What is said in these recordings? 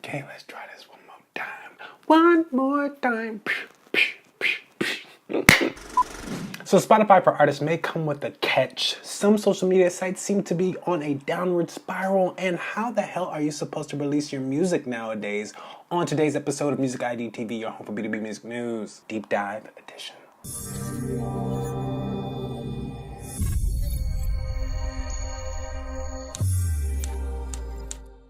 Okay, let's try this one more time. One more time. So Spotify for Artists may come with a catch. Some social media sites seem to be on a downward spiral, and how the hell are you supposed to release your music nowadays? On today's episode of MUSIK your home for B2B music news, Deep Dive Edition.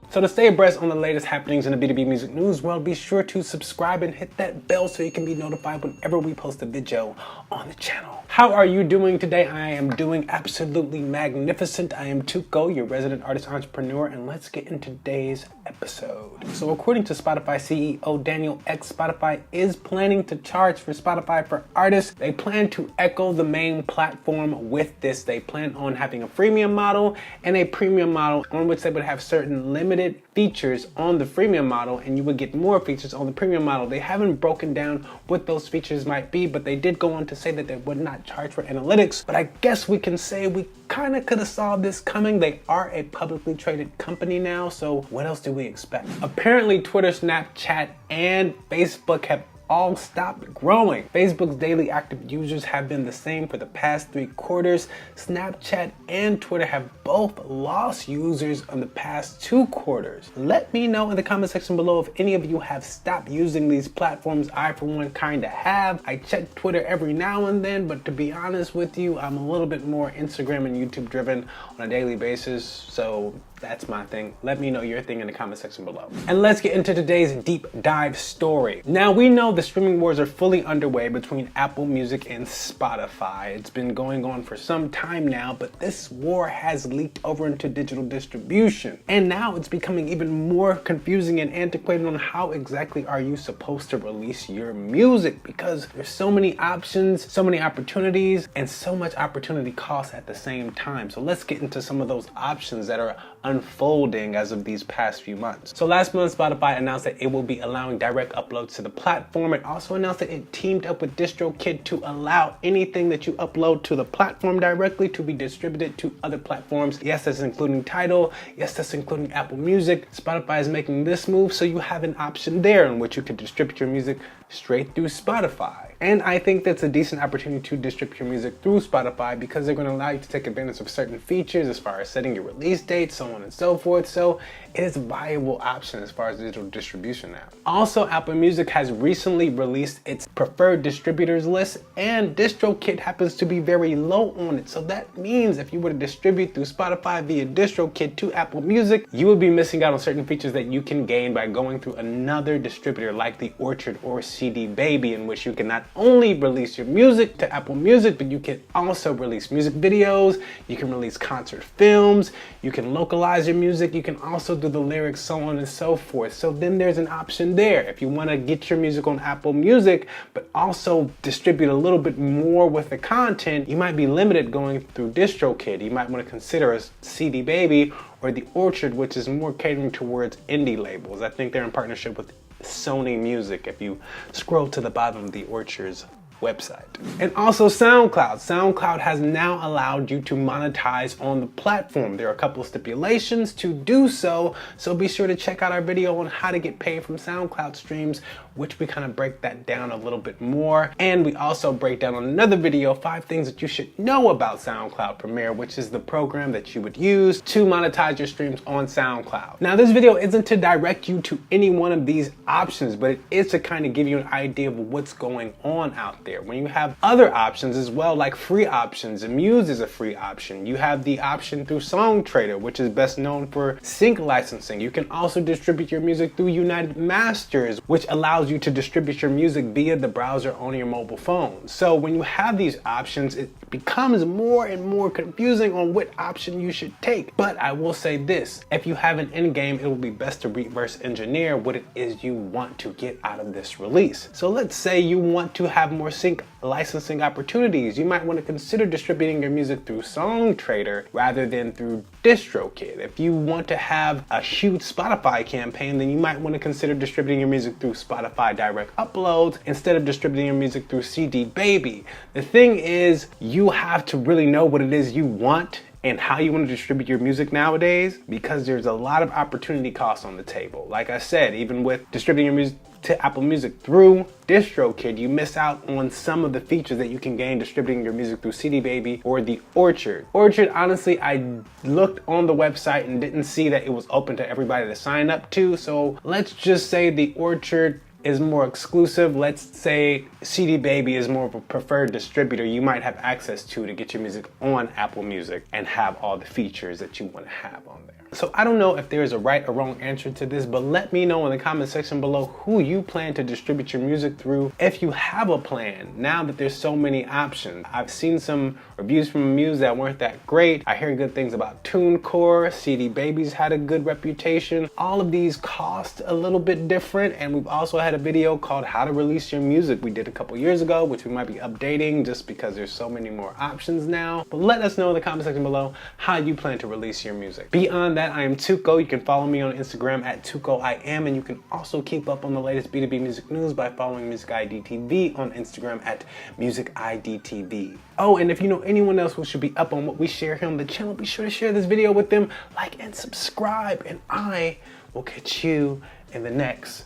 So to stay abreast on the latest happenings in the B2B music news world, be sure to subscribe and hit that bell so you can be notified whenever we post a video on the channel. How are you doing today? I am doing absolutely magnificent. I am Tuko, your resident artist entrepreneur, and let's get into today's episode. So according to Spotify CEO Daniel Ek, Spotify is planning to charge for Spotify for Artists. They plan to echo the main platform with this. They plan on having a freemium model and a premium model on which they would have certain limited features on the freemium model, and you would get more features on the premium model. They haven't broken down what those features might be, but they did go on to say that they would not charge for analytics. But I guess we can say we kind of could have saw this coming. They are a publicly traded company now, so what else do we expect? Apparently Twitter, Snapchat, and Facebook have all stopped growing. Facebook's daily active users have been the same for the past 3 quarters. Snapchat and Twitter have both lost users in the past 2 quarters. Let me know in the comment section below if any of you have stopped using these platforms. I, for one, kinda have. I check Twitter every now and then, but to be honest with you, I'm a little bit more Instagram and YouTube driven on a daily basis, so that's my thing. Let me know your thing in the comment section below. And let's get into today's deep dive story. Now, we know the streaming wars are fully underway between Apple Music and Spotify. It's been going on for some time now, but this war has leaked over into digital distribution. And now it's becoming even more confusing and antiquated on how exactly are you supposed to release your music, because there's so many options, so many opportunities, and so much opportunity cost at the same time. So let's get into some of those options that are unfolding as of these past few months. So last month, Spotify announced that it will be allowing direct uploads to the platform. It also announced that it teamed up with DistroKid to allow anything that you upload to the platform directly to be distributed to other platforms. Yes, that's including Tidal. Yes, that's including Apple Music. Spotify is making this move so you have an option there in which you can distribute your music straight through Spotify. And I think that's a decent opportunity to distribute your music through Spotify because they're going to allow you to take advantage of certain features as far as setting your release date, so on and so forth. So it is a viable option as far as digital distribution now. Also, Apple Music has recently released its preferred distributors list, and DistroKid happens to be very low on it. So that means if you were to distribute through Spotify via DistroKid to Apple Music, you would be missing out on certain features that you can gain by going through another distributor like the Orchard or CD Baby, in which you can not only release your music to Apple Music, but you can also release music videos, you can release concert films, you can localize your music, you can also do the lyrics, so on and so forth. So then there's an option there. If you want to get your music on Apple Music, but also distribute a little bit more with the content, you might be limited going through DistroKid. You might want to consider a CD Baby or the Orchard, which is more catering towards indie labels. I think they're in partnership with Sony Music if you scroll to the bottom of the Orchard's website. And also SoundCloud. SoundCloud has now allowed you to monetize on the platform. There are a couple of stipulations to do so, so be sure to check out our video on how to get paid from SoundCloud streams, which we kind of break that down a little bit more. And we also break down on another video 5 things that you should know about SoundCloud Premiere, which is the program that you would use to monetize your streams on SoundCloud. Now, this video isn't to direct you to any one of these options, but it is to kind of give you an idea of what's going on out there. When you have other options as well, like free options, Muse is a free option. You have the option through SongTrader, which is best known for sync licensing. You can also distribute your music through United Masters, which allows you to distribute your music via the browser on your mobile phone. So when you have these options, it becomes more and more confusing on what option you should take. But I will say this, if you have an end game, it will be best to reverse engineer what it is you want to get out of this release. So let's say you want to have more sync licensing opportunities. You might want to consider distributing your music through SongTrader rather than through DistroKid. If you want to have a huge Spotify campaign, then you might want to consider distributing your music through Spotify direct uploads instead of distributing your music through CD Baby. The thing is, you have to really know what it is you want and how you want to distribute your music nowadays, because there's a lot of opportunity costs on the table. Like I said, even with distributing your music to Apple Music through DistroKid, you miss out on some of the features that you can gain distributing your music through CD Baby or the Orchard. Orchard, honestly, I looked on the website and didn't see that it was open to everybody to sign up to. So let's just say the Orchard is more exclusive. Let's say CD Baby is more of a preferred distributor you might have access to get your music on Apple Music and have all the features that you want to have on there. So I don't know if there is a right or wrong answer to this, but let me know in the comment section below who you plan to distribute your music through, if you have a plan, now that there's so many options. I've seen some reviews from Muse that weren't that great. I hear good things about TuneCore. CD Baby's had a good reputation. All of these cost a little bit different, and we've also had a video called How to Release Your Music we did a couple years ago, which we might be updating just because there's so many more options now. But let us know in the comment section below how you plan to release your music. Beyond that, I am Tuko. You can follow me on Instagram at TukoIam, and you can also keep up on the latest B2B music news by following MUSIK on Instagram at MUSIK. Oh, and if you know anyone else who should be up on what we share here on the channel, be sure to share this video with them, like and subscribe, and I will catch you in the next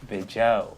video.